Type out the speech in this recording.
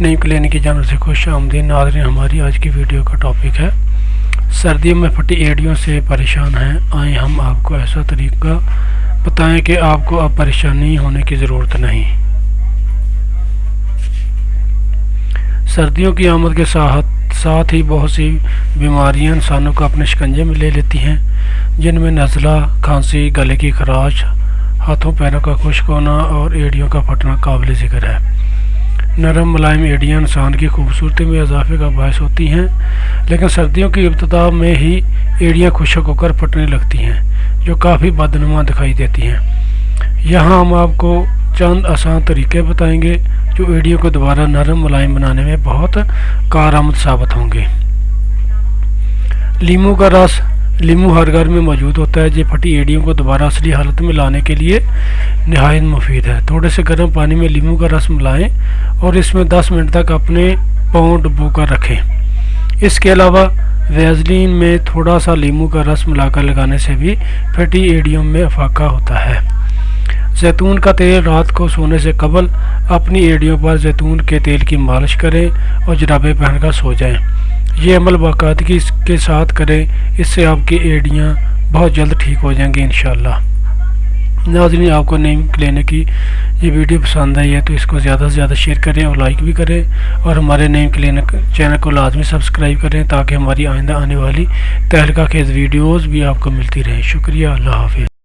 نئی کلینک کی جانب سے خوش آمدید ناظرین۔ ہماری آج کی ویڈیو کا ٹاپک ہے سردیوں میں پھٹی ایڑیوں سے پریشان ہیں، آئیں ہم آپ کو ایسا طریقہ بتائیں کہ آپ کو اب پریشانی ہونے کی ضرورت نہیں۔ سردیوں کی آمد کے ساتھ ہی بہت سی بیماریاں انسانوں کو اپنے شکنجے میں لے لیتی ہیں، جن میں نزلہ، کھانسی، گلے کی خراش، ہاتھوں پیروں کا خشک ہونا اور ایڑیوں کا پھٹنا قابل ذکر ہے۔ نرم ملائم ایڑیاں انسان کی خوبصورتی میں اضافے کا باعث ہوتی ہیں، لیکن سردیوں کی ابتدا میں ہی ایڑیاں خشک ہو کر پھٹنے لگتی ہیں، جو کافی بدنما دکھائی دیتی ہیں۔ یہاں ہم آپ کو چند آسان طریقے بتائیں گے جو ایڑیوں کو دوبارہ نرم ملائم بنانے میں بہت کارآمد ثابت ہوں گے۔ لیموں کا رس۔ لیموں ہر گھر میں موجود ہوتا ہے، یہ پھٹی ایڑیوں کو دوبارہ اصلی حالت میں لانے کے لیے نہایت مفید ہے۔ تھوڑے سے گرم پانی میں لیموں کا رس ملائیں اور اس میں 10 منٹ تک اپنے پاؤں ڈبو کر رکھیں۔ اس کے علاوہ ویزلین میں تھوڑا سا لیموں کا رس ملا کر لگانے سے بھی پھٹی ایڑیوں میں افاقہ ہوتا ہے۔ زیتون کا تیل۔ رات کو سونے سے قبل اپنی ایڑیوں پر زیتون کے تیل کی مالش کریں اور جرابیں پہن کر سو جائیں۔ یہ عمل باقاعدگی کے ساتھ کریں، اس سے آپ کی ایڑیاں بہت جلد ٹھیک ہو جائیں گی انشاءاللہ۔ ناظرین، آپ کو نئی کلینک کی یہ ویڈیو پسند آئی ہے تو اس کو زیادہ سے زیادہ شیئر کریں اور لائک بھی کریں، اور ہمارے نئی کلینک چینل کو لازمی سبسکرائب کریں تاکہ ہماری آئندہ آنے والی تہلکہ خیز ویڈیوز بھی آپ کو ملتی رہیں۔ شکریہ، اللہ حافظ۔